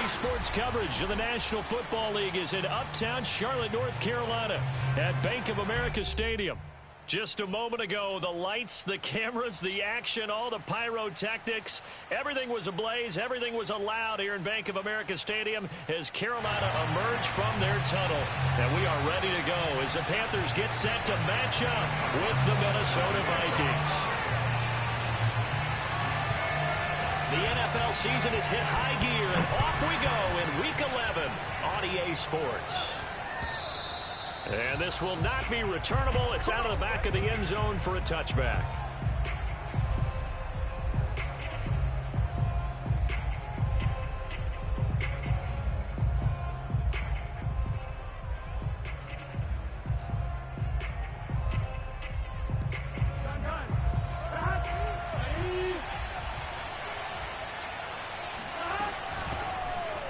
Sports coverage of the National Football League is in uptown Charlotte, North Carolina at Bank of America Stadium. Just a moment ago, the lights, the cameras, the action, all the pyrotechnics, everything was ablaze, everything was allowed here in Bank of America Stadium as Carolina emerged from their tunnel. And we are ready to go as the Panthers get set to match up with the Minnesota Vikings. The NFL season has hit high gear, and off we go in Week 11 on EA Sports. And this will not be returnable. It's out of the back of the end zone for a touchback.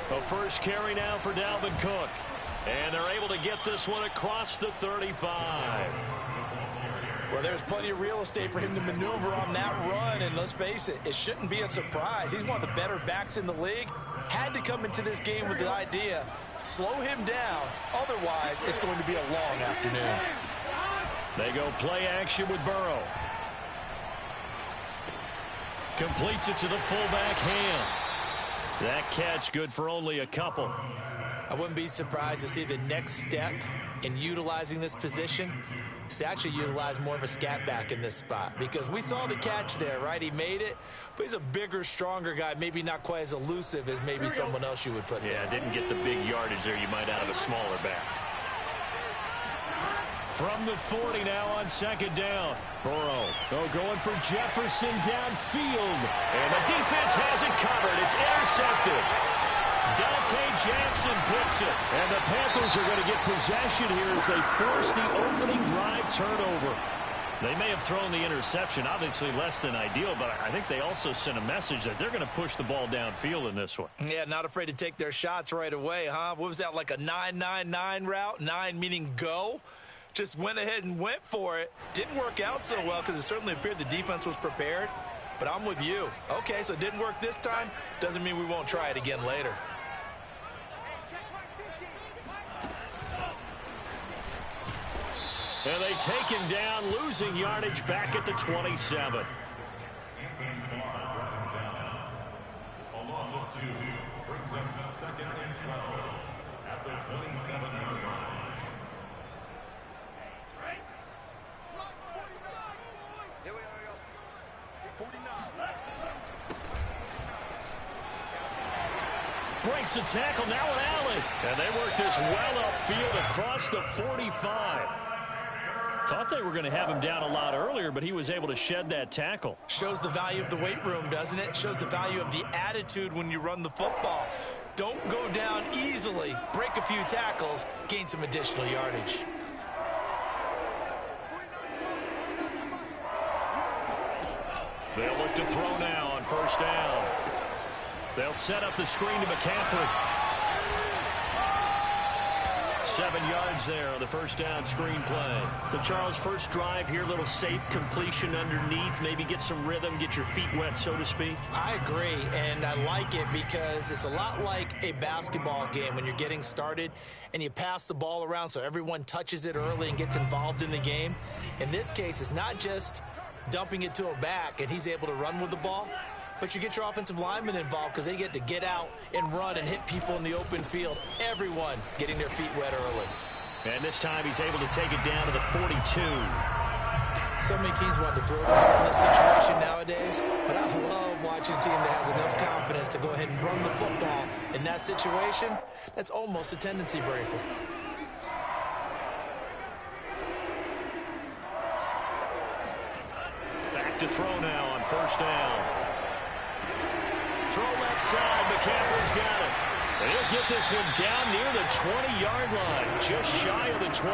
The first carry now for Dalvin Cook. And they're able to get this one across the 35. Well, there's plenty of real estate for him to maneuver on that run. And let's face it, it shouldn't be a surprise. He's one of the better backs in the league. Had to come into this game with the idea, slow him down. Otherwise, it's going to be a long afternoon. They go play action with Burrow. Completes it to the fullback Ham. That catch good for only a couple. I wouldn't be surprised to see the next step in utilizing this position is to actually utilize more of a scat back in this spot, because we saw the catch there, right? He made it, but he's a bigger, stronger guy, maybe not quite as elusive as maybe someone else you would put there. Yeah, didn't get the big yardage there you might out of a smaller back. From the 40 now on second down. Burrow going for Jefferson downfield. And the defense has it covered. It's intercepted. Dante Jackson picks it. And the Panthers are going to get possession here as they force the opening drive turnover. They may have thrown the interception, obviously less than ideal, but I think they also sent a message that they're going to push the ball downfield in this one. Yeah, not afraid to take their shots right away, huh? What was that, like a 9-9-9 route? 9 meaning go? Just went ahead and went for it. Didn't work out so well because it certainly appeared the defense was prepared. But I'm with you. Okay, so it didn't work this time. Doesn't mean we won't try it again later. And they take him down, losing yardage back at the 27. A loss of 2 brings up second and 12 at the 27-yard line. Breaks the tackle, now an alley. And they work this well upfield across the 45. Thought they were going to have him down a lot earlier, but he was able to shed that tackle. Shows the value of the weight room, doesn't it? Shows the value of the attitude when you run the football. Don't go down easily. Break a few tackles, gain some additional yardage. They'll look to throw now on first down. They'll set up the screen to McCaffrey. 7 yards there on the first down screen play. So, Charles, first drive here, little safe completion underneath. Maybe get some rhythm, get your feet wet, so to speak. I agree, and I like it because it's a lot like a basketball game when you're getting started and you pass the ball around so everyone touches it early and gets involved in the game. In this case, it's not just dumping it to a back and he's able to run with the ball, but you get your offensive linemen involved because they get to get out and run and hit people in the open field. Everyone getting their feet wet early. And this time he's able to take it down to the 42. So many teams want to throw the ball in this situation nowadays, but I love watching a team that has enough confidence to go ahead and run the football. In that situation, that's almost a tendency breaker. Back to throw now on first down. Throw left side, McCaffrey's got it. And he'll get this one down near the 20-yard line, just shy of the 20.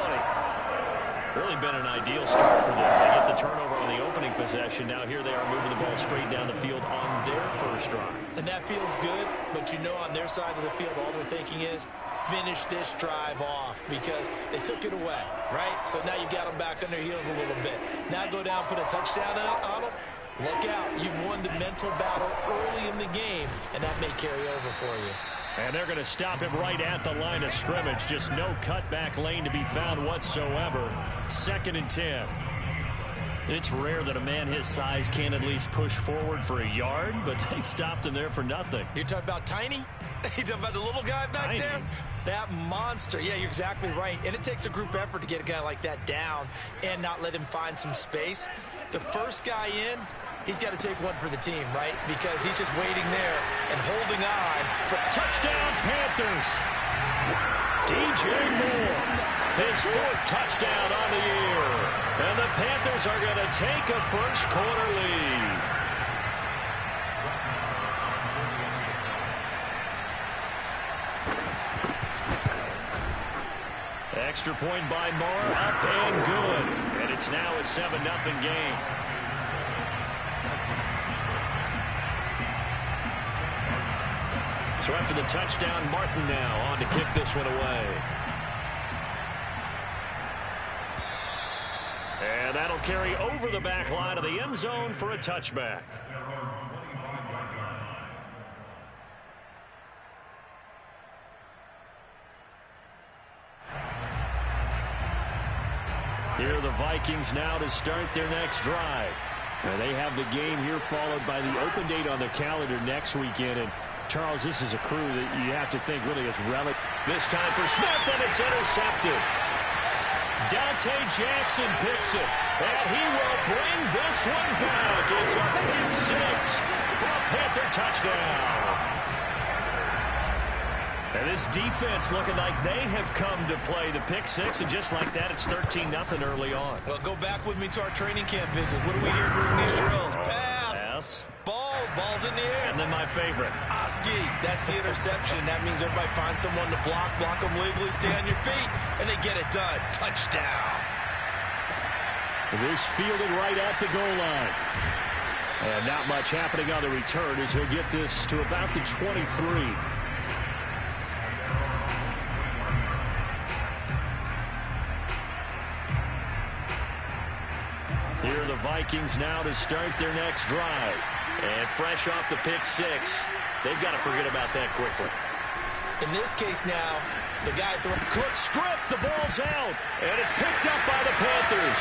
Really been an ideal start for them. They get the turnover on the opening possession. Now here they are moving the ball straight down the field on their first drive. And that feels good, but you know on their side of the field all they're thinking is finish this drive off because they took it away, right? So now you got them back on their heels a little bit. Now go down, put a touchdown on them. Look out. You've won the mental battle early in the game, and that may carry over for you. And they're going to stop him right at the line of scrimmage. Just no cutback lane to be found whatsoever. 2nd and 10. It's rare that a man his size can at least push forward for a yard, but they stopped him there for nothing. You're talking about Tiny? You're talking about the little guy back there? That monster. Yeah, you're exactly right. And it takes a group effort to get a guy like that down and not let him find some space. The first guy in, he's got to take one for the team, right? Because he's just waiting there and holding on for touchdown Panthers. DJ Moore, his 4th touchdown on the year. And the Panthers are going to take a first-quarter lead. Extra point by Moore, up and good. And it's now a 7-0 game. So after the touchdown, Martin now on to kick this one away. And that'll carry over the back line of the end zone for a touchback. Here are the Vikings now to start their next drive. Now they have the game here followed by the open date on the calendar next weekend. And Charles, this is a crew that you have to think really is relevant. This time for Smith, and it's intercepted. Dante Jackson picks it, and he will bring this one back. It's a pick 6 for a Panther touchdown. And this defense looking like they have come to play the pick 6, and just like that, it's 13-0 early on. Well, go back with me to our training camp visit. What do we hear during these drills? Pass. Ball's in the air. And then my favorite. Oski, that's the interception. That means everybody finds someone to block them legally, stay on your feet, and they get it done. Touchdown. This fielded right at the goal line. And not much happening on the return as he'll get this to about the 23. Here are the Vikings now to start their next drive. And fresh off the pick 6, they've got to forget about that quickly. In this case now, the guy throwing quick strip, the ball's out, and it's picked up by the Panthers.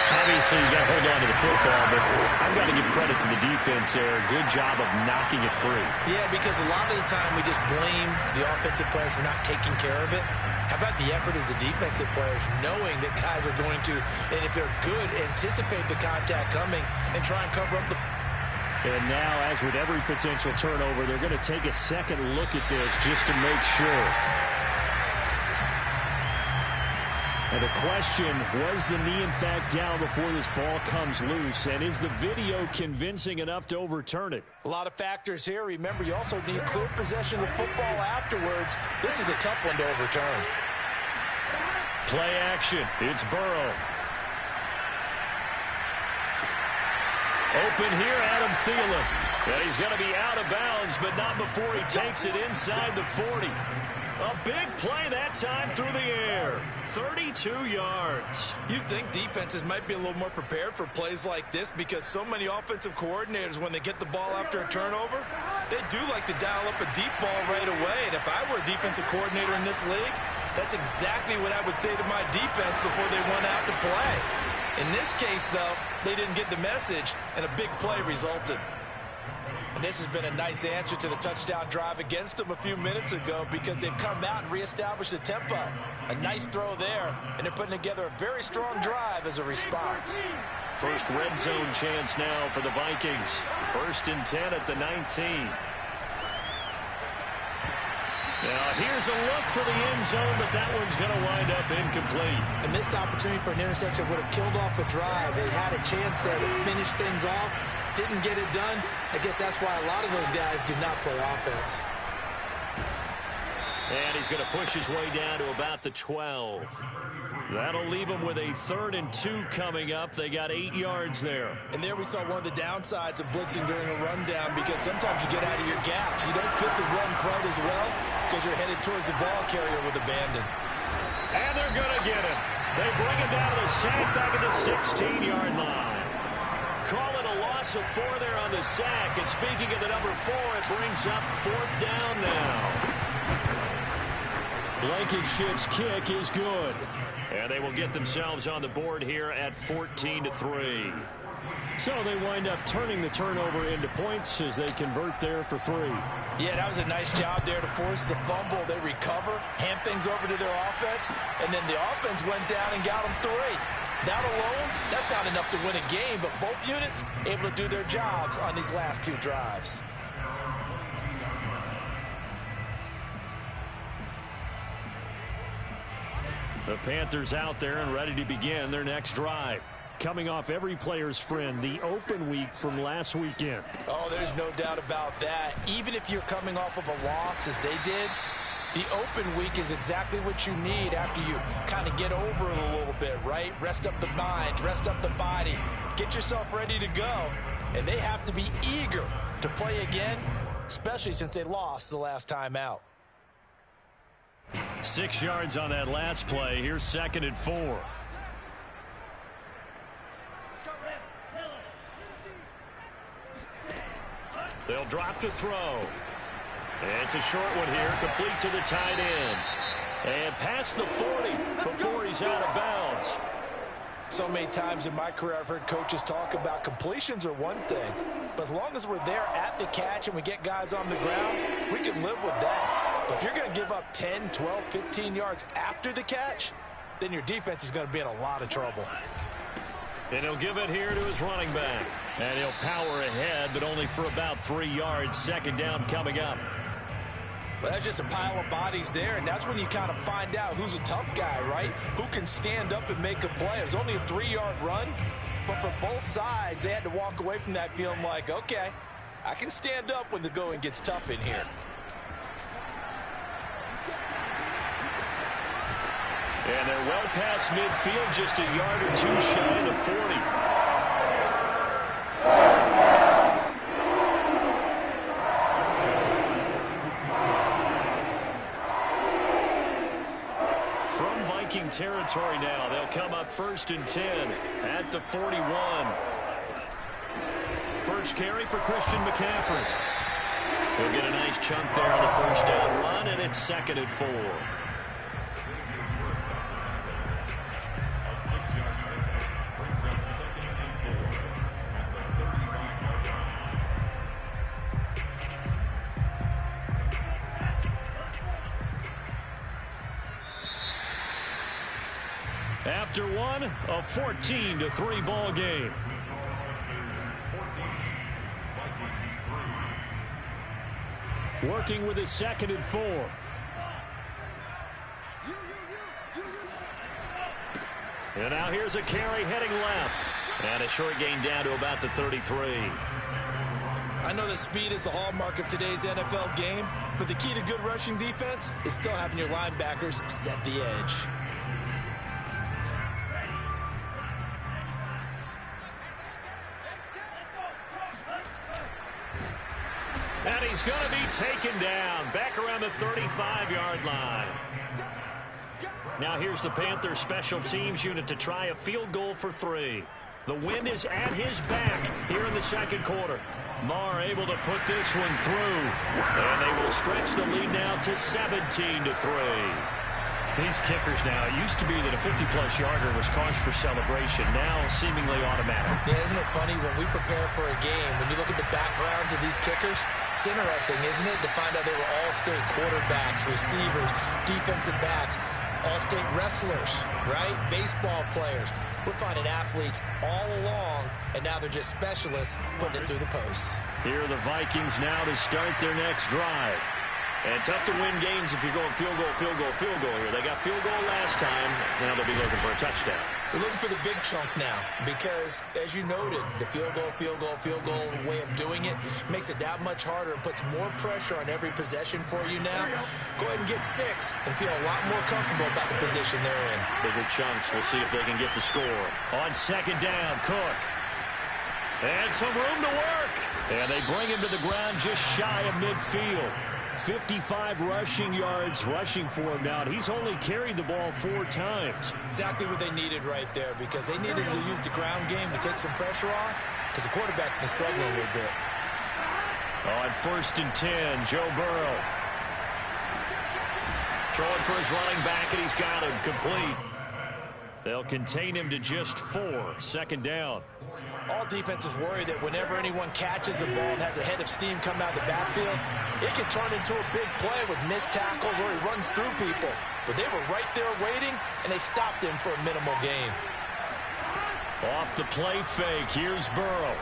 Obviously, you got to hold on to the football, but I've got to give credit to the defense there. Good job of knocking it free. Yeah, because a lot of the time we just blame the offensive players for not taking care of it. How about the effort of the defensive players knowing that guys are going to, and if they're good, anticipate the contact coming and try and cover up the... And now, as with every potential turnover, they're going to take a second look at this just to make sure. And the question, was the knee in fact down before this ball comes loose? And is the video convincing enough to overturn it? A lot of factors here. Remember, you also need clear possession of the football afterwards. This is a tough one to overturn. Play action. It's Burrow. Open here, Adam Thielen. And he's going to be out of bounds, but not before he takes it inside the 40. A big play that time through the air. 32 yards. You think defenses might be a little more prepared for plays like this because so many offensive coordinators, when they get the ball after a turnover, they do like to dial up a deep ball right away. And if I were a defensive coordinator in this league, that's exactly what I would say to my defense before they went out to play. In this case, though, they didn't get the message, and a big play resulted. And this has been a nice answer to the touchdown drive against them a few minutes ago because they've come out and reestablished the tempo. A nice throw there, and they're putting together a very strong drive as a response. First red zone chance now for the Vikings. 1st and 10 at the 19. Now here's a look for the end zone, but that one's going to wind up incomplete. A missed opportunity for an interception would have killed off the drive. They had a chance there to finish things off. Didn't get it done. I guess that's why a lot of those guys do not play offense. And he's going to push his way down to about the 12. That'll leave him with a 3rd and 2 coming up. They got 8 yards there. And there we saw one of the downsides of blitzing during a rundown because sometimes you get out of your gaps. You don't fit the run quite as well because you're headed towards the ball carrier with abandon. And they're going to get him. They bring him down to the sack back at the 16-yard line. Call it a loss loss of 4 there on the sack. And speaking of the number 4, it brings up 4th down now. Blankenship's kick is good. And they will get themselves on the board here at 14-3. So they wind up turning the turnover into points as they convert there for 3. Yeah, that was a nice job there to force the fumble. They recover, hand things over to their offense, and then the offense went down and got them 3. That alone, that's not enough to win a game, but both units able to do their jobs on these last 2 drives. The Panthers out there and ready to begin their next drive. Coming off every player's friend, the open week from last weekend. Oh, there's no doubt about that. Even if you're coming off of a loss as they did, the open week is exactly what you need after you kind of get over it a little bit, right? Rest up the mind, rest up the body, get yourself ready to go. And they have to be eager to play again, especially since they lost the last time out. 6 yards on that last play. Here's 2nd and 4. They'll drop to throw. It's a short one here, complete to the tight end. And past the 40 before he's out of bounds. So many times in my career I've heard coaches talk about completions are one thing, but as long as we're there at the catch and we get guys on the ground, we can live with that. But if you're going to give up 10, 12, 15 yards after the catch, then your defense is going to be in a lot of trouble. And he'll give it here to his running back. And he'll power ahead, but only for about 3 yards. 2nd down coming up. Well, that's just a pile of bodies there, and that's when you kind of find out who's a tough guy, right? Who can stand up and make a play. It was only a 3-yard run, but for both sides, they had to walk away from that feeling like, okay, I can stand up when the going gets tough in here. And they're well past midfield, just a yard or 2 shy of the 40. From Viking territory now, they'll come up 1st and 10 at the 41. First carry for Christian McCaffrey. He'll get a nice chunk there on the 1st down run, and it's 2nd and 4. After one, a 14-3 ball game. Working with his 2nd and 4. And now here's a carry heading left. And a short gain down to about the 33. I know that speed is the hallmark of today's NFL game, but the key to good rushing defense is still having your linebackers set the edge. And he's going to be taken down back around the 35-yard line. Now here's the Panthers special teams unit to try a field goal for 3. The wind is at his back here in the 2nd quarter. Marr able to put this one through. And they will stretch the lead now to 17-3. These kickers now, it used to be that a 50-plus yarder was cause for celebration. Now seemingly automatic. Yeah, isn't it funny when we prepare for a game, when you look at the backgrounds of these kickers, it's interesting, isn't it, to find out they were all-state quarterbacks, receivers, defensive backs, all-state wrestlers, right? Baseball players. We're finding athletes all along, and now they're just specialists putting it through the posts. Here are the Vikings now to start their next drive. And tough to win games if you're going field goal, field goal, field goal here. They got field goal last time. Now they'll be looking for a touchdown. We're looking for the big chunk now because, as you noted, the field goal way of doing it makes it that much harder and puts more pressure on every possession for you now. Go ahead and get 6 and feel a lot more comfortable about the position they're in. Bigger chunks. We'll see if they can get the score. On 2nd down, Cook. And some room to work. And they bring him to the ground just shy of midfield. 55 rushing yards rushing for him now. And he's only carried the ball 4 times. Exactly what they needed right there, because they needed to use the ground game to take some pressure off, because the quarterback's been struggling a little bit. On 1st and 10, Joe Burrow. Throwing for his running back, and he's got him complete. They'll contain him to just 4. 2nd down. All defenses worry that whenever anyone catches the ball and has a head of steam come out of the backfield, it can turn into a big play with missed tackles or he runs through people. But they were right there waiting, and they stopped him for a minimal gain. Off the play fake, here's Burrow.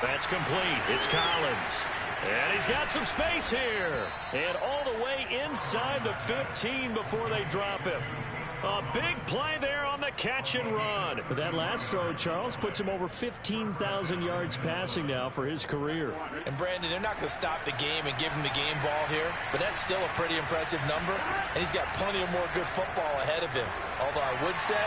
That's complete. It's Collins. And he's got some space here. And all the way inside the 15 before they drop him. A big play there on the catch and run. But that last throw, Charles, puts him over 15,000 yards passing now for his career. And, Brandon, they're not going to stop the game and give him the game ball here, but that's still a pretty impressive number, and he's got plenty of more good football ahead of him. Although I would say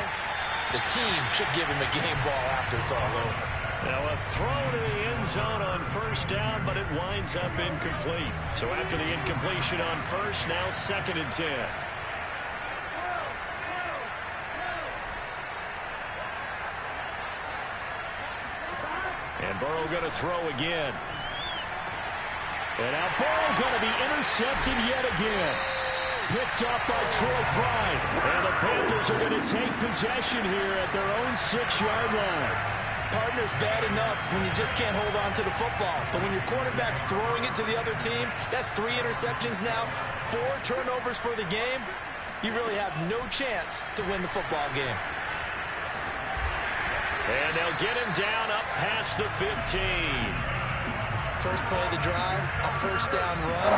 the team should give him a game ball after it's all over. Now a throw to the end zone on 1st down, but it winds up incomplete. So after the incompletion on 1st, now 2nd and 10. And Burrow going to throw again. And now Burrow going to be intercepted yet again. Picked up by Troy Pride. And the Panthers are going to take possession here at their own 6-yard line. Partner's bad enough when you just can't hold on to the football. But when your quarterback's throwing it to the other team, that's 3 interceptions now, 4 turnovers for the game. You really have no chance to win the football game. And they'll get him down up past the 15. First play of the drive, a 1st down run.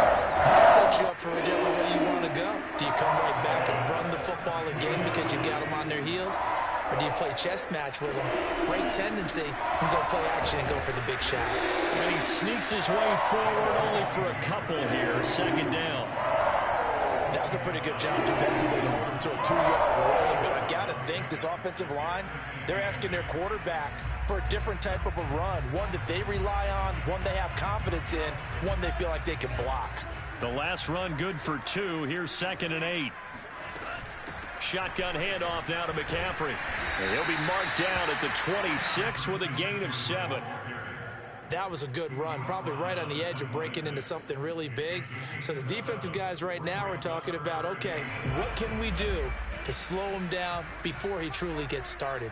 That sets you up for whichever way you want to go. Do you come right back and run the football again because you got them on their heels? Or do you play chess match with them, break tendency, and go play action and go for the big shot? And he sneaks his way forward only for a couple here. 2nd down. That was a pretty good job defensively to hold him to a 2-yard run, but I've got to think this offensive line, they're asking their quarterback for a different type of a run, one that they rely on, one they have confidence in, one they feel like they can block. The last run good for 2. Here's 2nd and 8. Shotgun handoff now to McCaffrey. And he'll be marked down at the 26 with a gain of 7. That was a good run, probably right on the edge of breaking into something really big. So the defensive guys right now are talking about, okay, what can we do to slow him down before he truly gets started?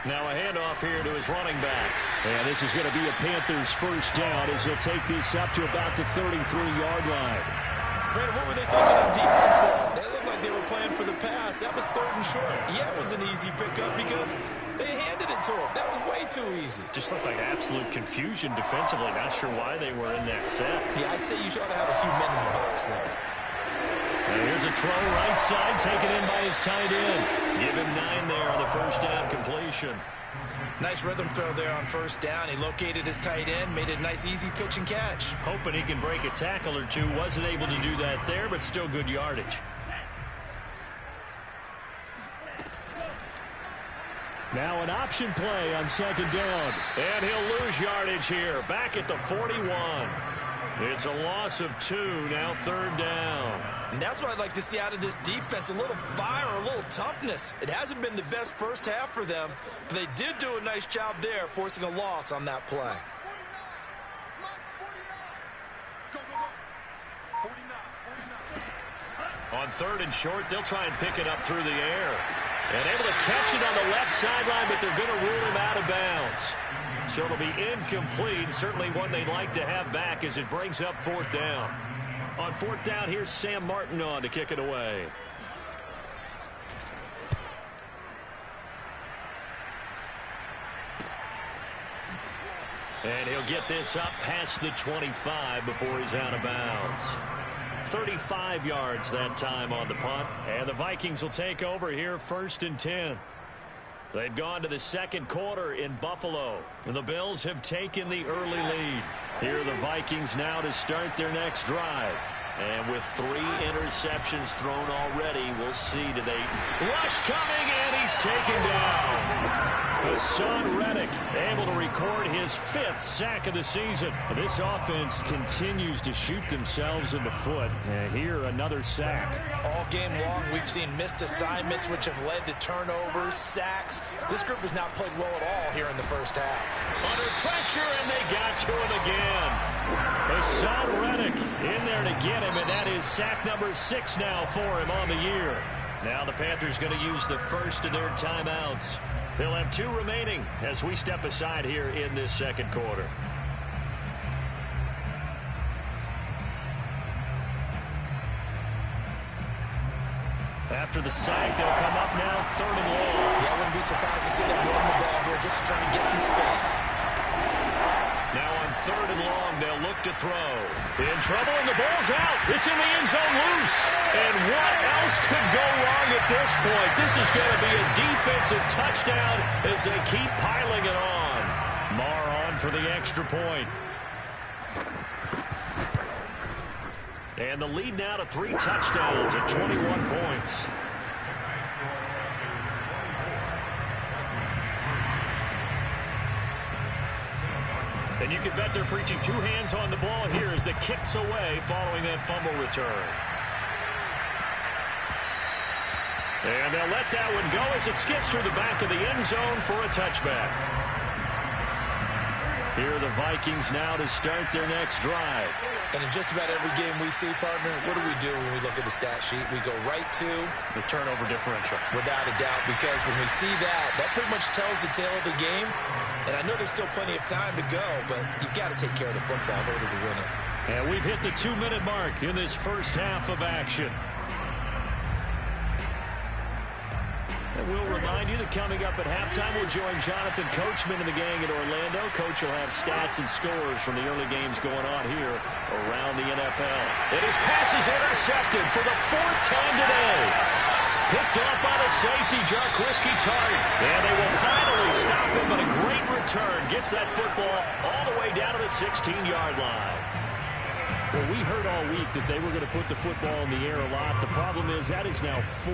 Now a handoff here to his running back. And this is going to be a Panthers 1st down as he'll take this up to about the 33-yard line. Brandon, what were they thinking on defense there? They looked like they were playing for the pass. That was 3rd and short. Yeah, it was an easy pickup because they handed it to him. That was way too easy. Just looked like absolute confusion defensively. Not sure why they were in that set. Yeah, I'd say you should have a few men in the box there. And here's a throw right side, taken in by his tight end. Give him 9 there on the 1st down completion. Nice rhythm throw there on 1st down. He located his tight end, made it a nice easy pitch and catch. Hoping he can break a tackle or two. Wasn't able to do that there, but still good yardage. Now an option play on 2nd down. And he'll lose yardage here. Back at the 41. It's a loss of 2. Now 3rd down. And that's what I'd like to see out of this defense. A little fire, a little toughness. It hasn't been the best 1st half for them, but they did do a nice job there, forcing a loss on that play. On 3rd and short, they'll try and pick it up through the air. And able to catch it on the left sideline, but they're going to rule him out of bounds. So it'll be incomplete. Certainly one they'd like to have back as it brings up 4th down. On 4th down, here's Sam Martin on to kick it away. And he'll get this up past the 25 before he's out of bounds. 35 yards that time on the punt. And the Vikings will take over here 1st and 10. They've gone to the 2nd quarter in Buffalo. And the Bills have taken the early lead. Here are the Vikings now to start their next drive. And with 3 interceptions thrown already, we'll see. Do they rush coming, and he's taken down. Hassan Reddick able to record his 5th sack of the season. This offense continues to shoot themselves in the foot. And here, another sack. All game long, we've seen missed assignments, which have led to turnovers, sacks. This group has not played well at all here in the first half. Under pressure, and they got to him again. Hassan Reddick in there to get him, and that is sack number 6 now for him on the year. Now the Panthers going to use the first of their timeouts. They'll have 2 remaining as we step aside here in this second quarter. After the sack, they'll come up now 3rd and long. Yeah, I wouldn't be surprised to see them run the ball here just to try and get some space. Now on 3rd and long, they'll look to throw. In trouble, and the ball's out. It's in the end zone loose. And what else could go wrong at this point? This is going to be a defensive touchdown as they keep piling it on. Marr on for the extra point. And the lead now to 3 touchdowns at 21 points. And you can bet they're preaching 2 hands on the ball here as the kick's away following that fumble return. And they'll let that one go as it skips through the back of the end zone for a touchback. Here are the Vikings now to start their next drive. And in just about every game we see, partner, what do when we look at the stat sheet? We go right to the turnover differential. Without a doubt, because when we see that, that pretty much tells the tale of the game. And I know there's still plenty of time to go, but you've got to take care of the football in order to win it. And we've hit the 2-minute mark in this first half of action. And we'll remind you that coming up at halftime, we'll join Jonathan Coachman and the gang in Orlando. Coach will have stats and scores from the early games going on here around the NFL. And his pass is intercepted for the 4th time today. Picked off by the safety, Jarquiski Tart. And they will finally stop him, but a great return gets that football all the way down to the 16-yard line. Well, we heard all week that they were going to put the football in the air a lot. The problem is that is now 4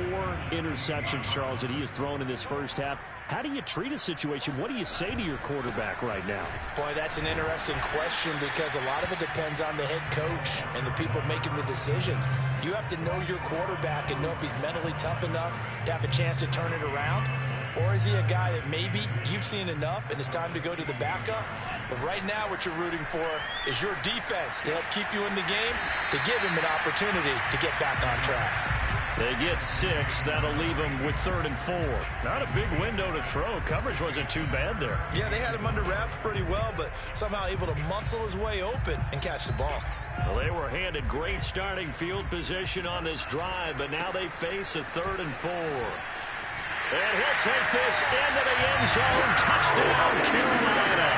interceptions, Charles, that he has thrown in this first half. How do you treat a situation? What do you say to your quarterback right now? Boy, that's an interesting question because a lot of it depends on the head coach and the people making the decisions. You have to know your quarterback and know if he's mentally tough enough to have a chance to turn it around. Or is he a guy that maybe you've seen enough and it's time to go to the backup? But right now what you're rooting for is your defense to help keep you in the game, to give him an opportunity to get back on track. They get 6. That'll leave them with 3rd and 4. Not a big window to throw. Coverage wasn't too bad there. Yeah, they had him under wraps pretty well, but somehow able to muscle his way open and catch the ball. Well, they were handed great starting field position on this drive, but now they face a 3rd and 4. And he'll take this into the end zone. Touchdown, Carolina.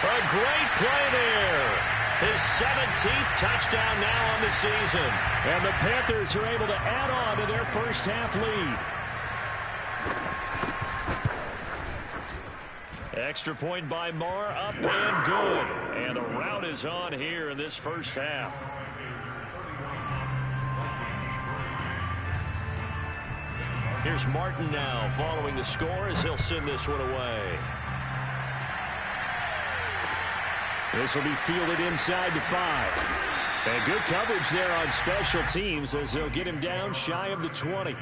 A great play there. His 17th touchdown now on the season. And the Panthers are able to add on to their first half lead. Extra point by Marr, up and good. And the rout is on here in this first half. Here's Martin now following the score as he'll send this one away. This will be fielded inside the 5. And good coverage there on special teams as they'll get him down shy of the 20.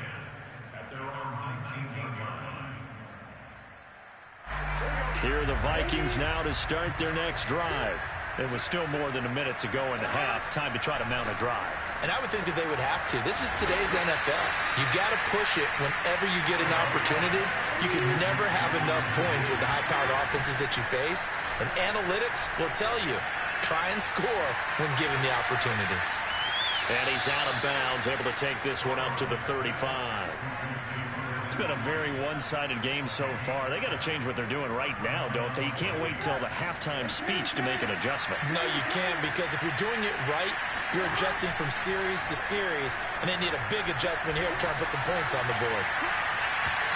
Here are the Vikings now to start their next drive. It was still more than a minute to go in the half. Time to try to mount a drive. And I would think that they would have to. This is today's NFL. You got to push it whenever you get an opportunity. You can never have enough points with the high-powered offenses that you face. And analytics will tell you, try and score when given the opportunity. And he's out of bounds, able to take this one up to the 35. It's been a very one-sided game so far. They got to change what they're doing right now, don't they? You can't wait till the halftime speech to make an adjustment. No, you can't, because if you're doing it right, you're adjusting from series to series, and they need a big adjustment here to try and put some points on the board.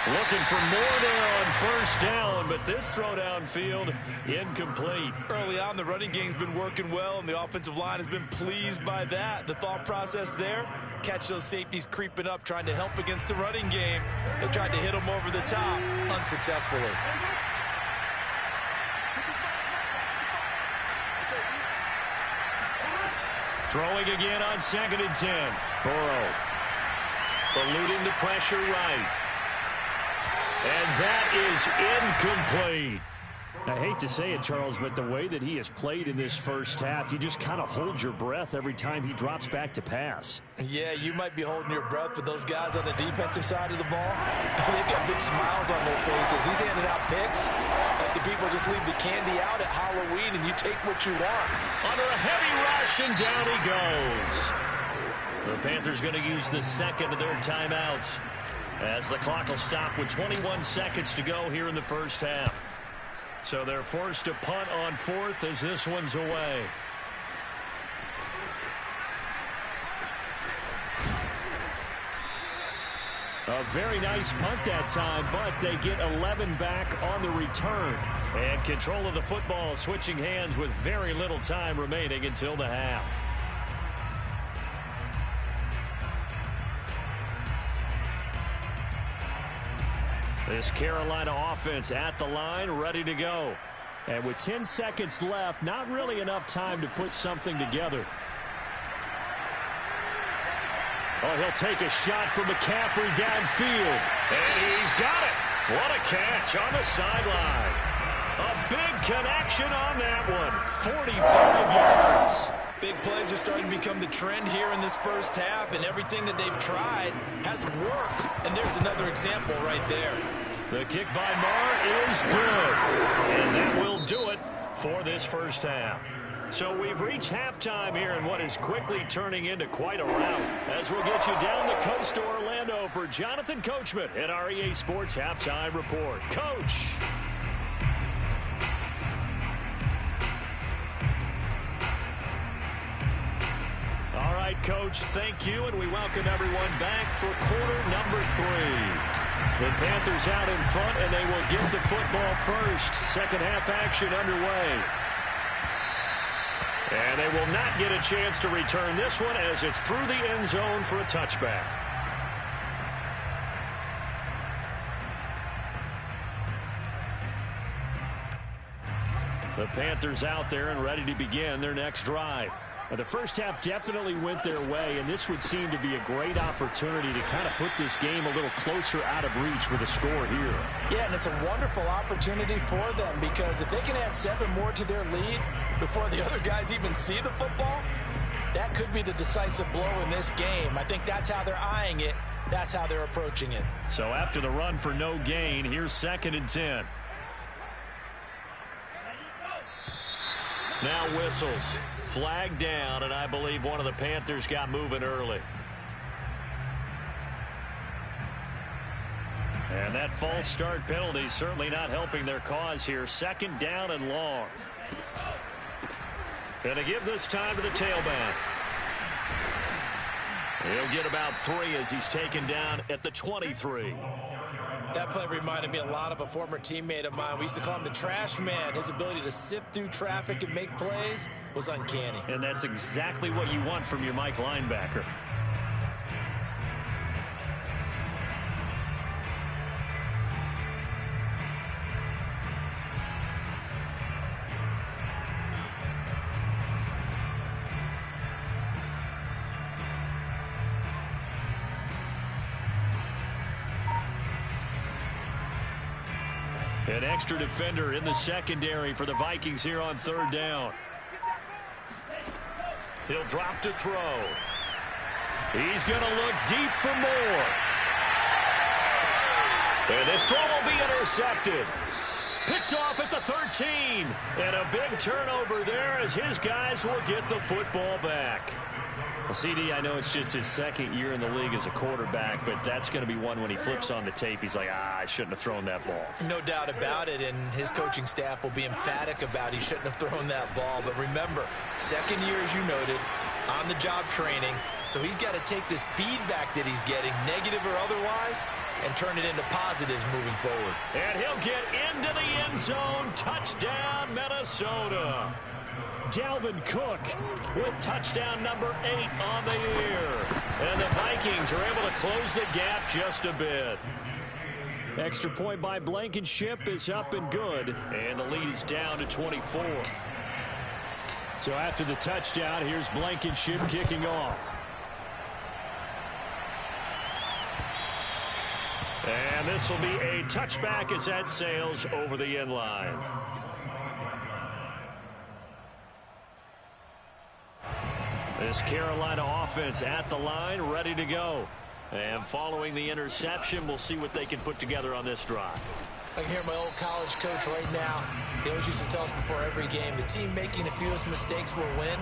Looking for more there on first down, but this throw downfield incomplete. Early on, the running game's been working well, and the offensive line has been pleased by that. The thought process there, catch those safeties creeping up, trying to help against the running game. They tried to hit them over the top, unsuccessfully. Throwing again on 2nd and 10. Burrow eluding the pressure right. And that is incomplete. I hate to say it, Charles, but the way that he has played in this first half, you just kind of hold your breath every time he drops back to pass. Yeah, you might be holding your breath, but those guys on the defensive side of the ball, they've got big smiles on their faces. He's handing out picks like the people just leave the candy out at Halloween and you take what you want. Under a heavy rush, and down he goes. The Panthers going to use the second of their timeouts as the clock will stop with 21 seconds to go here in the first half. So they're forced to punt on 4th as this one's away. A very nice punt that time, but they get 11 back on the return. And control of the football switching hands with very little time remaining until the half. This Carolina offense at the line, ready to go. And with 10 seconds left, not really enough time to put something together. Oh, he'll take a shot from McCaffrey downfield. And he's got it. What a catch on the sideline. A big connection on that one. 45 yards. Big plays are starting to become the trend here in this first half, and everything that they've tried has worked. And there's another example right there. The kick by Marr is good. And that will do it for this first half. So we've reached halftime here in what is quickly turning into quite a rout. As we'll get you down the coast to Orlando for Jonathan Coachman at our EA Sports Halftime Report. Coach. All right, Coach, thank you, and we welcome everyone back for quarter number 3. The Panthers out in front, and they will get the football first. Second half action underway. And they will not get a chance to return this one as it's through the end zone for a touchback. The Panthers out there and ready to begin their next drive. The first half definitely went their way, and this would seem to be a great opportunity to kind of put this game a little closer out of reach with a score here. Yeah, and it's a wonderful opportunity for them because if they can add 7 more to their lead before the other guys even see the football, that could be the decisive blow in this game. I think that's how they're eyeing it. That's how they're approaching it. So after the run for no gain, here's 2nd and 10. Now whistles. Flag down, and I believe one of the Panthers got moving early. And that false start penalty certainly not helping their cause here. 2nd down and long. Going to give this time to the tailback. He'll get about 3 as he's taken down at the 23. That play reminded me a lot of a former teammate of mine. We used to call him the trash man. His ability to sift through traffic and make plays was uncanny. And that's exactly what you want from your Mike linebacker. An extra defender in the secondary for the Vikings here on 3rd down. He'll drop to throw. He's going to look deep for more. And this throw will be intercepted. Picked off at the 13. And a big turnover there as his guys will get the football back. Well, CD, I know it's just his 2nd year in the league as a quarterback, but that's going to be one when he flips on the tape. He's like, I shouldn't have thrown that ball. No doubt about it, and his coaching staff will be emphatic about he shouldn't have thrown that ball. But remember, 2nd year, as you noted, on-the-job training, so he's got to take this feedback that he's getting, negative or otherwise, and turn it into positives moving forward. And he'll get into the end zone. Touchdown, Minnesota. Dalvin Cook with touchdown number 8 on the year. And the Vikings are able to close the gap just a bit. Extra point by Blankenship is up and good. And the lead is down to 24. So after the touchdown, here's Blankenship kicking off. And this will be a touchback as that sails over the end line. This Carolina offense at the line, ready to go. And following the interception, we'll see what they can put together on this drive. I can hear my old college coach right now. He always used to tell us before every game, the team making the fewest mistakes will win.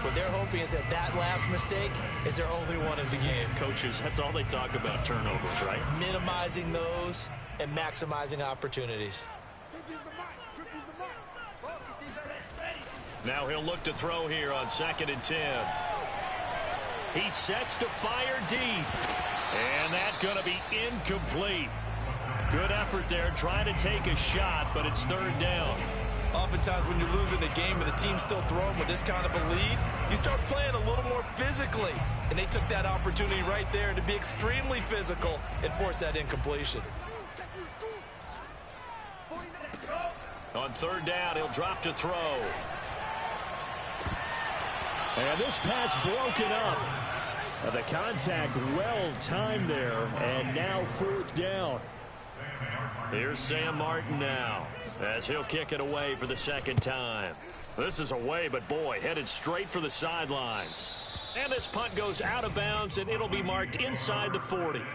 What they're hoping is that that last mistake is their only one of the game. Coaches, that's all they talk about, turnovers, right? Minimizing those and maximizing opportunities. Now he'll look to throw here on 2nd and 10. He sets to fire deep. And that's going to be incomplete. Good effort there trying to take a shot, but it's 3rd down. Oftentimes when you're losing a game and the team's still throwing with this kind of a lead, you start playing a little more physically. And they took that opportunity right there to be extremely physical and force that incompletion. On 3rd down, he'll drop to throw. And this pass broken up. The contact well timed there, and now 4th down. Here's Sam Martin now, as he'll kick it away for the 2nd time. This is away, but boy, headed straight for the sidelines. And this punt goes out of bounds, and it'll be marked inside the 40. At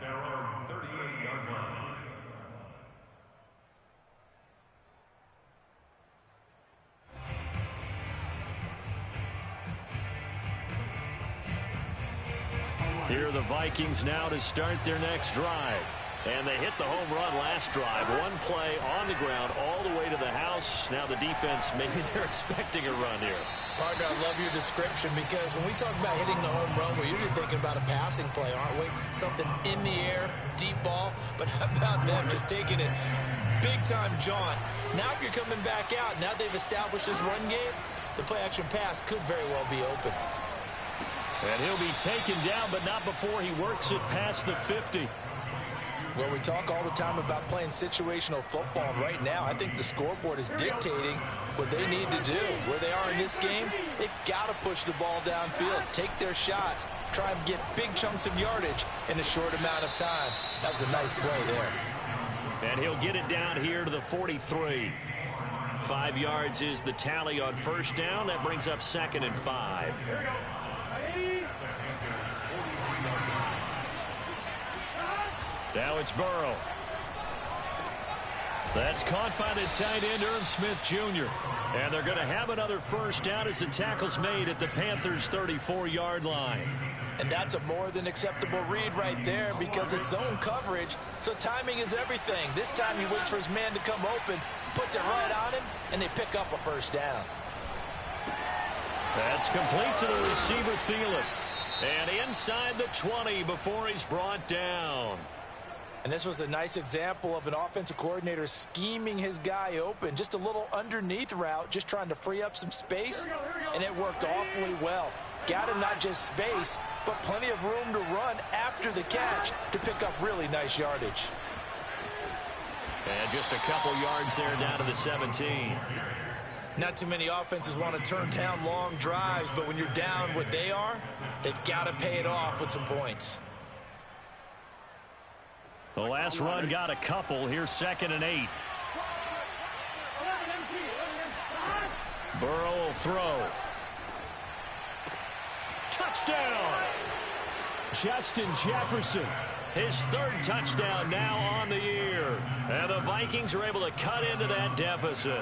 their own 38-yard line. Here are the Vikings now to start their next drive. And they hit the home run last drive. One play on the ground all the way to the house. Now the defense, maybe they're expecting a run here. Partner, I love your description because when we talk about hitting the home run, we're usually thinking about a passing play, aren't we? Something in the air, deep ball. But how about them just taking it big-time jaunt? Now if you're coming back out, now they've established this run game, the play-action pass could very well be open. And he'll be taken down, but not before he works it past the 50. Well, we talk all the time about playing situational football, and right now I think the scoreboard is dictating what they need to do. Where they are in this game, they've got to push the ball downfield, take their shots, try and get big chunks of yardage in a short amount of time. That was a nice play there. And he'll get it down here to the 43. 5 yards is the tally on 1st down. That brings up 2nd and 5. Now it's Burrow. That's caught by the tight end, Irv Smith Jr. And they're going to have another 1st down as the tackle's made at the Panthers' 34-yard line. And that's a more than acceptable read right there because it's zone coverage, so timing is everything. This time he waits for his man to come open, puts it right on him, and they pick up a 1st down. That's complete to the receiver, Thielen. And inside the 20 before he's brought down. And this was a nice example of an offensive coordinator scheming his guy open. Just a little underneath route, just trying to free up some space, and it worked awfully well. Got him not just space, but plenty of room to run after the catch to pick up really nice yardage. And just a couple yards there down to the 17. Not too many offenses want to turn down long drives, but when you're down what they are, they've got to pay it off with some points. The last run got a couple. Here's 2nd and 8. Burrow will throw. Touchdown! Justin Jefferson. His 3rd touchdown now on the year. And the Vikings are able to cut into that deficit.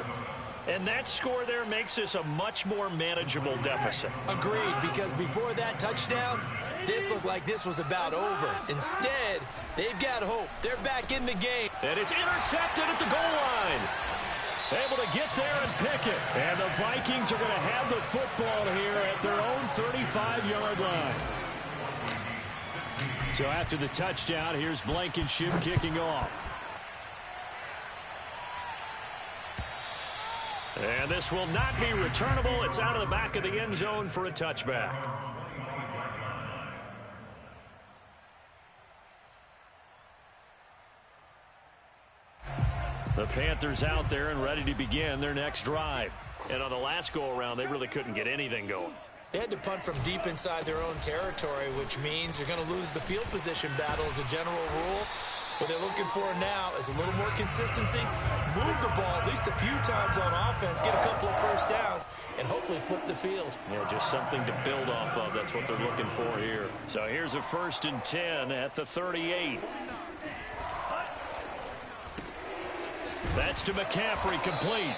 And that score there makes this a much more manageable deficit. Agreed, because before that touchdown, this looked like this was about over. Instead, they've got hope. They're back in the game. And it's intercepted at the goal line. Able to get there and pick it. And the Vikings are going to have the football here at their own 35-yard line. So after the touchdown, here's Blankenship kicking off. And this will not be returnable. It's out of the back of the end zone for a touchback. The Panthers out there and ready to begin their next drive. And on the last go-around, they really couldn't get anything going. They had to punt from deep inside their own territory, which means you're going to lose the field position battle as a general rule. What they're looking for now is a little more consistency, move the ball at least a few times on offense, get a couple of first downs, and hopefully flip the field. Yeah, just something to build off of. That's what they're looking for here. So here's a 1st and 10 at the 38. That's to McCaffrey, complete.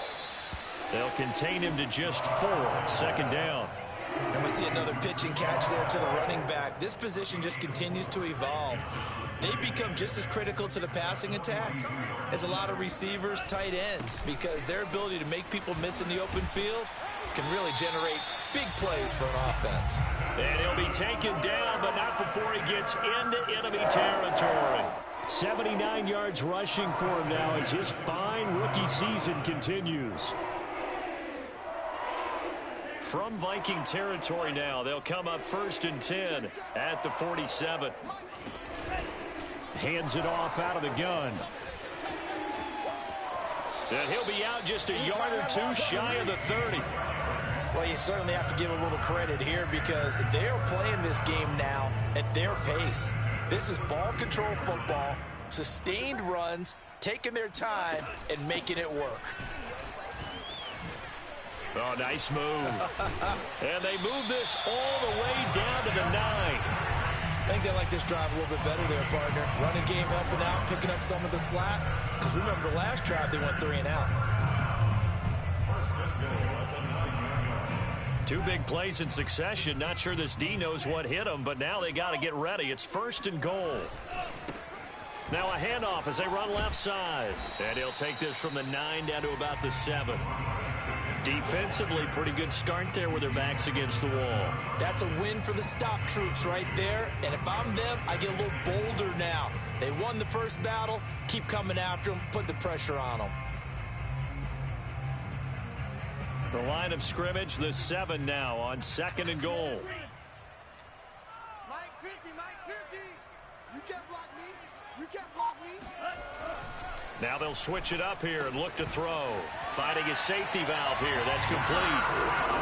They'll contain him to just 4, 2nd down. And we see another pitch and catch there to the running back. This position just continues to evolve. They become just as critical to the passing attack as a lot of receivers, tight ends, because their ability to make people miss in the open field can really generate big plays for an offense. And he'll be taken down, but not before he gets into enemy territory. 79 yards rushing for him now as his fine rookie season continues. From Viking territory now, they'll come up 1st and 10 at the 47. Hands it off out of the gun. And he'll be out just a yard or two shy of the 30. Well, you certainly have to give a little credit here because they're playing this game now at their pace. This is ball control football, sustained runs, taking their time, and making it work. Oh, nice move. And they move this all the way down to the 9. I think they like this drive a little bit better there, partner. Running game helping out, picking up some of the slack. Because remember, the last drive they went 3 and out. 2 big plays in succession. Not sure this D knows what hit him, but now they got to get ready. It's 1st and goal. Now a handoff as they run left side. And he'll take this from the 9 down to about the 7. Defensively, pretty good start there with their backs against the wall. That's a win for the stop troops right there. And if I'm them, I get a little bolder now. They won the first battle. Keep coming after them. Put the pressure on them. The line of scrimmage, the 7 now on 2nd and goal. Mike 50, Mike 50. You can't block me. You can't block me. Now they'll switch it up here and look to throw. Finding a safety valve here. That's complete.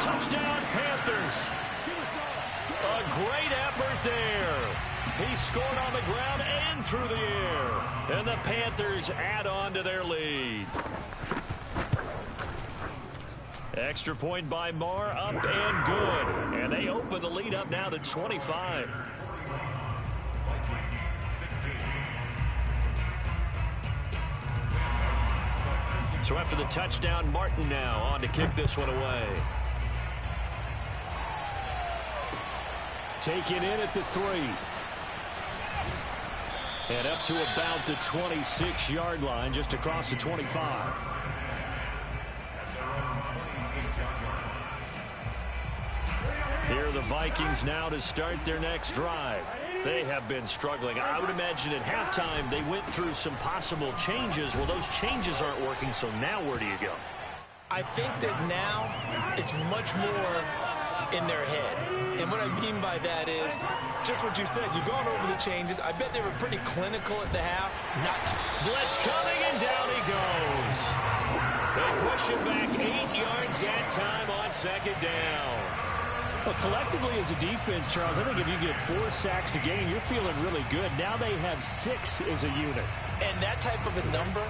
Touchdown, Panthers. A great effort there. He scored on the ground and through the air. And the Panthers add on to their lead. Extra point by Marr, up and good. And they open the lead up now to 25. So after the touchdown, Martin now on to kick this one away. Taken in at the 3. And up to about the 26-yard line, just across the 25. Here are the Vikings now to start their next drive. They have been struggling. I would imagine at halftime they went through some possible changes. Well, those changes aren't working, so now where do you go? I think that now it's much more in their head. And what I mean by that is just what you said. You've gone over the changes. I bet they were pretty clinical at the half. Blitz coming, and down he goes. They push him back 8 yards that time on 2nd down. Well, collectively as a defense, Charles, I think if you get 4 sacks a game, you're feeling really good. Now they have 6 as a unit. And that type of a number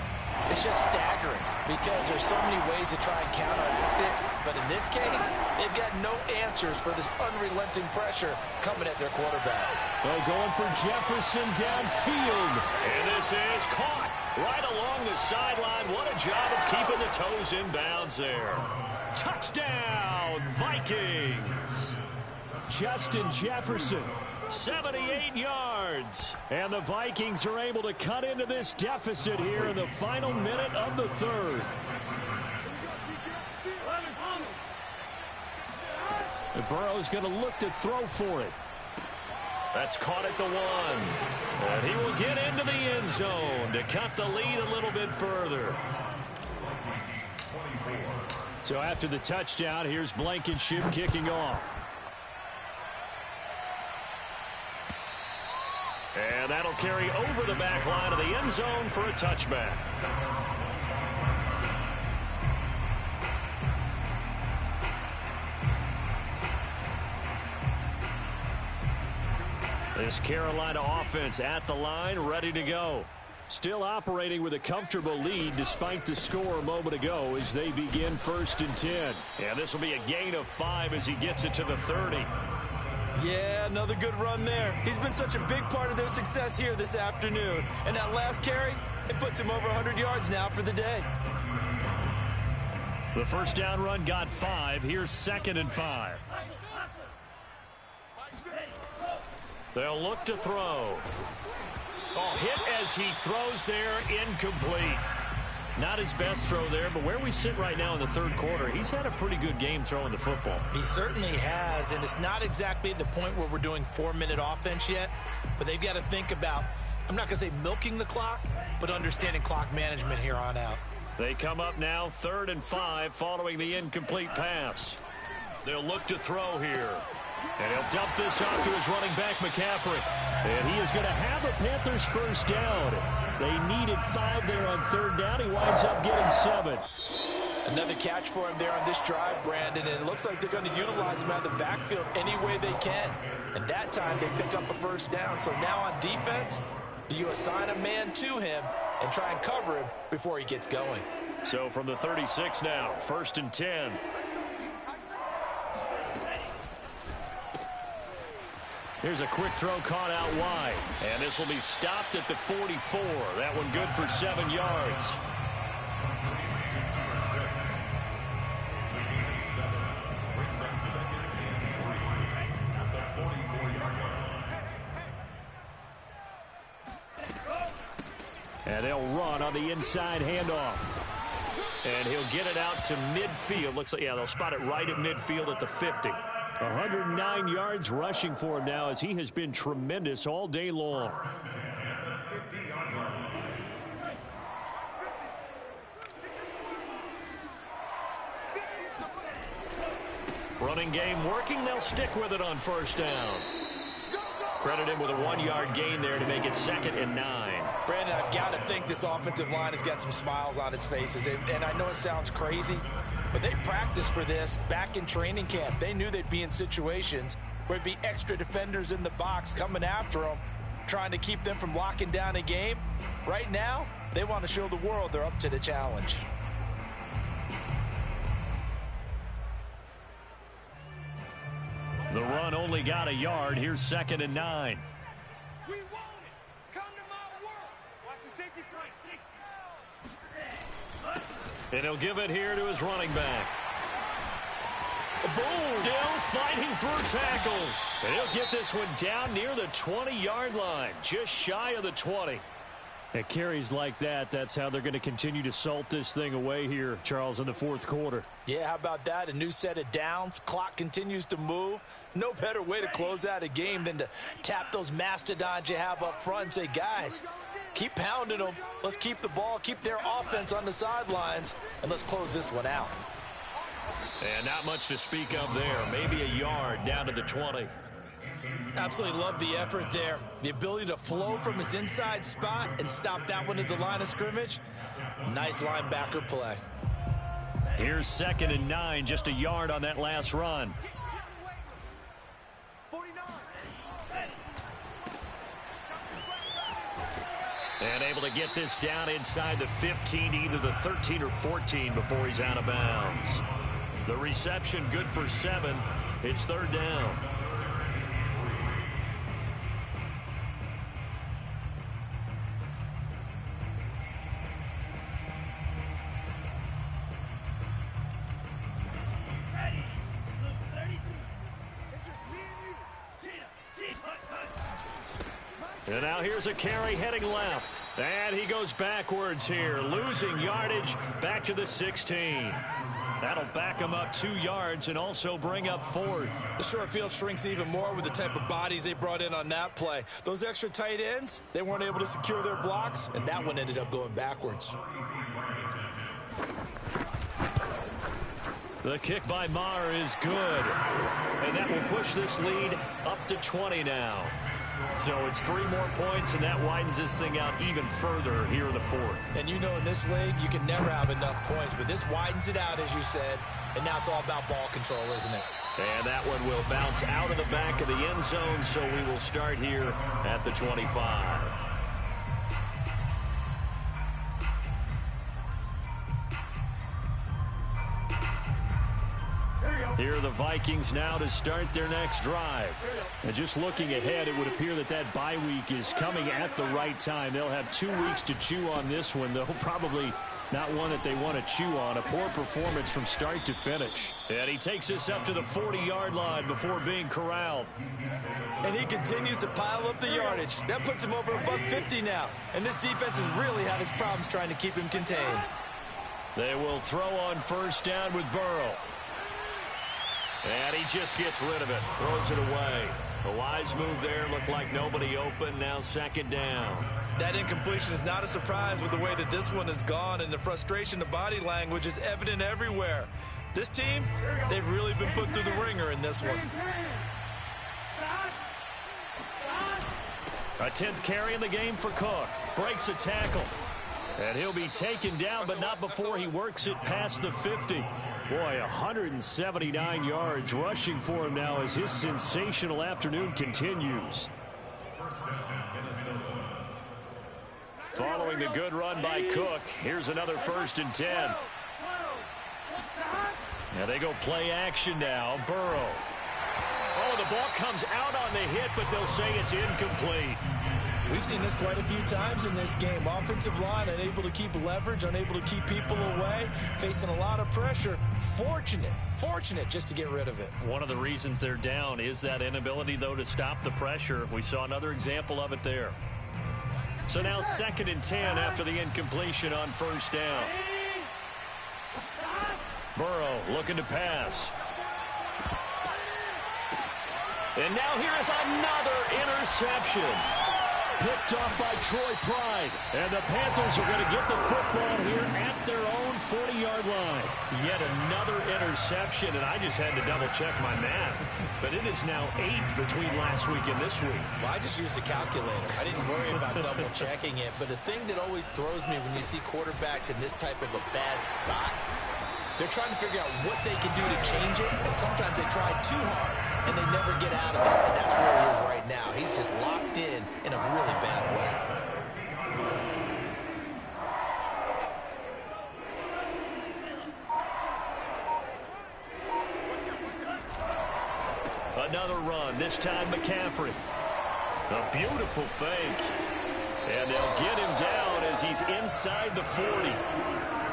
is just staggering because there's so many ways to try and counteract it. But in this case, they've got no answers for this unrelenting pressure coming at their quarterback. Well, going for Jefferson downfield. And this is caught right along the sideline. What a job of keeping the toes in bounds there. Touchdown, Vikings. Justin Jefferson, 78 yards. And the Vikings are able to cut into this deficit here in the final minute of the 3rd. The Burrow's going to look to throw for it. That's caught at the 1. And he will get into the end zone to cut the lead a little bit further. So after the touchdown, here's Blankenship kicking off. And that'll carry over the back line of the end zone for a touchback. This Carolina offense at the line, ready to go. Still operating with a comfortable lead despite the score a moment ago as they begin 1st and 10. And this will be a gain of 5 as he gets it to the 30. Yeah, another good run there. He's been such a big part of their success here this afternoon. And that last carry, it puts him over 100 yards now for the day. The first down run got 5. Here's 2nd and 5. They'll look to throw. Oh, hit as he throws there, incomplete. Not his best throw there, but where we sit right now in the 3rd quarter, he's had a pretty good game throwing the football. He certainly has, and it's not exactly at the point where we're doing 4-minute offense yet, but they've got to think about, I'm not going to say milking the clock, but understanding clock management here on out. They come up now 3rd and 5 following the incomplete pass. They'll look to throw here. And he'll dump this off to his running back, McCaffrey. And he is going to have a Panthers first down. They needed 5 there on 3rd down. He winds up getting 7. Another catch for him there on this drive, Brandon, and it looks like they're going to utilize him out of the backfield any way they can. And that time they pick up a first down. So now on defense, do you assign a man to him and try and cover him before he gets going? So from the 36 now, 1st and 10. Here's a quick throw caught out wide. And this will be stopped at the 44. That one good for 7 yards. And they'll run on the inside handoff. And he'll get it out to midfield. Looks like, yeah, they'll spot it right at midfield at the 50. 109 yards rushing for him now as he has been tremendous all day long. Running game working. They'll stick with it on 1st down. Credit him with a 1-yard gain there to make it 2nd and 9. Brandon, I've got to think this offensive line has got some smiles on its faces. And I know it sounds crazy, but they practiced for this back in training camp. They knew they'd be in situations where there'd be extra defenders in the box coming after them, trying to keep them from locking down a game. Right now, they want to show the world they're up to the challenge. The run only got a yard. Here's 2nd and 9. We want it. Come to my world. Watch the safety front. And he'll give it here to his running back. Boom! Still fighting through tackles. And he'll get this one down near the 20-yard line, just shy of the 20. At carries like that, that's how they're going to continue to salt this thing away here, Charles, in the 4th quarter. Yeah, how about that? A new set of downs. Clock continues to move. No better way to close out a game than to tap those mastodons you have up front and say, guys, keep pounding them. Let's keep the ball, keep their offense on the sidelines, and let's close this one out. And not much to speak of there. Maybe a yard down to the 20. Absolutely love the effort there. The ability to flow from his inside spot and stop that one at the line of scrimmage. Nice linebacker play. Here's 2nd and 9, just a yard on that last run. And able to get this down inside the 15, either the 13 or 14 before he's out of bounds. The reception good for 7. It's 3rd down. And now here's a carry heading left. And he goes backwards here, losing yardage back to the 16. That'll back him up 2 yards and also bring up 4th. The short field shrinks even more with the type of bodies they brought in on that play. Those extra tight ends, they weren't able to secure their blocks, and that one ended up going backwards. The kick by Maher is good. And that will push this lead up to 20 now. So it's 3 more points, and that widens this thing out even further here in the 4th. And you know in this league, you can never have enough points, but this widens it out, as you said, and now it's all about ball control, isn't it? And that one will bounce out of the back of the end zone, so we will start here at the 25. Here are the Vikings now to start their next drive. And just looking ahead, it would appear that that bye week is coming at the right time. They'll have 2 weeks to chew on this one, though probably not one that they want to chew on. A poor performance from start to finish. And he takes this up to the 40-yard line before being corralled. And he continues to pile up the yardage. That puts him over $150 now. And this defense has really had its problems trying to keep him contained. They will throw on first down with Burrow. And he just gets rid of it, throws it away. A wise move there, looked like nobody open, now 2nd down. That incompletion is not a surprise with the way that this one has gone, and the frustration, the body language is evident everywhere. This team, they've really been put through the ringer in this one. A 10th carry in the game for Cook. Breaks a tackle. And he'll be taken down, but not before he works it past the 50. Boy, 179 yards rushing for him now as his sensational afternoon continues. Following the good run by Cook, here's another 1st and 10. Now they go play action now. Burrow. Oh, the ball comes out on the hit, but they'll say it's incomplete. We've seen this quite a few times in this game. Offensive line unable to keep leverage, unable to keep people away, facing a lot of pressure. Fortunate just to get rid of it. One of the reasons they're down is that inability, though, to stop the pressure. We saw another example of it there. So now 2nd and 10 after the incompletion on first down. Burrow looking to pass. And now here is another interception. Picked off by Troy Pride. And the Panthers are going to get the football here at their own 40-yard line. Yet another interception, and I just had to double-check my math. But it is now 8 between last week and this week. Well, I just used a calculator. I didn't worry about double-checking it. But the thing that always throws me when you see quarterbacks in this type of a bad spot, they're trying to figure out what they can do to change it, and sometimes they try too hard, and they never get out of it. And that's where he is right now. He's just locked in a really bad way. Another run, this time McCaffrey. A beautiful fake. And they'll get him down as he's inside the 40.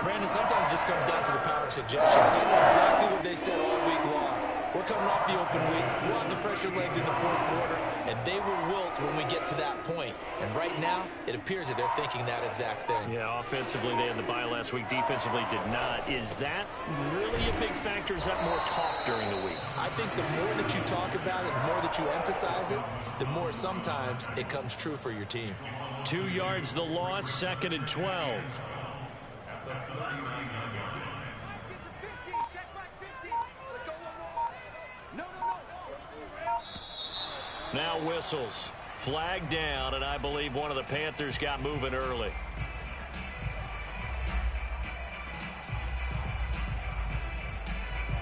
Brandon, sometimes it just comes down to the power of suggestion. Because I know exactly what they said all week long. We're coming off the open week. We'll have the fresher legs in the 4th quarter, and they will wilt when we get to that point. And right now, it appears that they're thinking that exact thing. Yeah, offensively, they had the bye last week. Defensively, did not. Is that really a big factor? Is that more talk during the week? I think the more that you talk about it, the more that you emphasize it, the more sometimes it comes true for your team. 2 yards the loss, 2nd and 12. Now whistles. Flag down, and I believe one of the Panthers got moving early.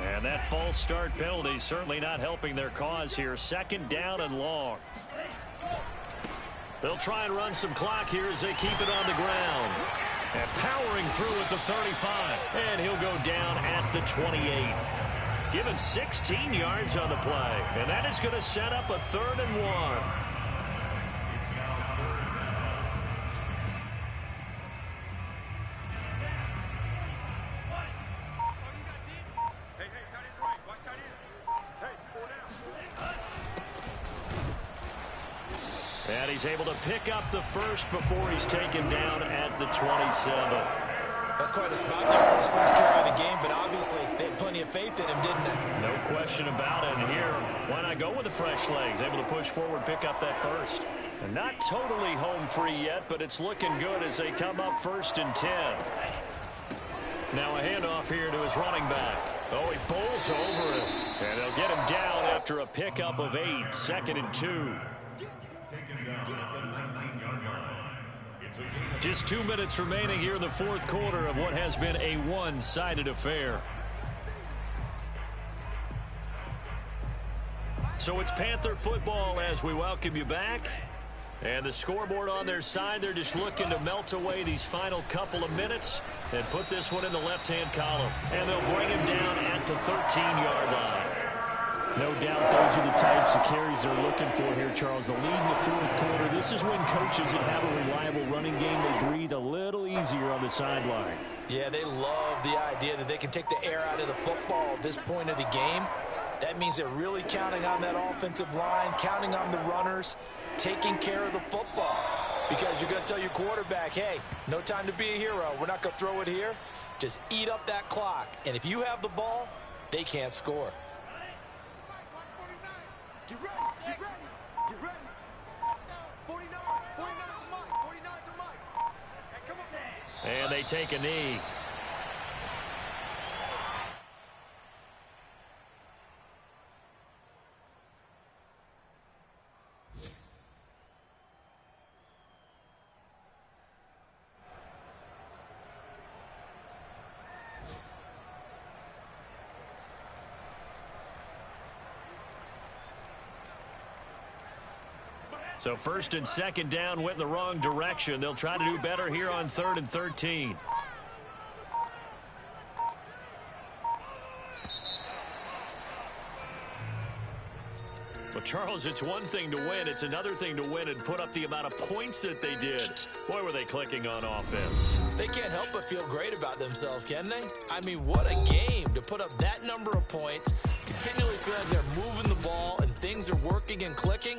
And that false start penalty certainly not helping their cause here. 2nd down and long. They'll try and run some clock here as they keep it on the ground. And powering through at the 35. And he'll go down at the 28. Given 16 yards on the play. And that is going to set up a 3rd and 1. And he's able to pick up the first before he's taken down at the 27. That's quite a spot there for his first carry of the game, but obviously they had plenty of faith in him, didn't they? No question about it. And here, why not go with the fresh legs? Able to push forward, pick up that first. And not totally home free yet, but it's looking good as they come up 1st and 10. Now a handoff here to his running back. Oh, he bowls over it. And they'll get him down after a pickup of 8. 2nd and 2. Taken down at the 19-yard line. Just 2 minutes remaining here in the 4th quarter of what has been a one-sided affair. So it's Panther football as we welcome you back. And the scoreboard on their side, they're just looking to melt away these final couple of minutes and put this one in the left-hand column. And they'll bring him down at the 13-yard line. No doubt those are the types of carries they're looking for here, Charles. The lead in the 4th quarter. This is when coaches that have a reliable running game, they breathe a little easier on the sideline. Yeah, they love the idea that they can take the air out of the football at this point of the game. That means they're really counting on that offensive line, counting on the runners, taking care of the football. Because you're going to tell your quarterback, hey, no time to be a hero. We're not going to throw it here. Just eat up that clock. And if you have the ball, they can't score. Get ready, get ready, get ready. 49 to Mike, 49 to Mike. Hey, come on. And they take a knee. So 1st and 2nd down went in the wrong direction. They'll try to do better here on 3rd and 13. But, Charles, it's one thing to win. It's another thing to win and put up the amount of points that they did. Boy, were they clicking on offense. They can't help but feel great about themselves, can they? I mean, what a game to put up that number of points, continually feel like they're moving the ball and things are working and clicking.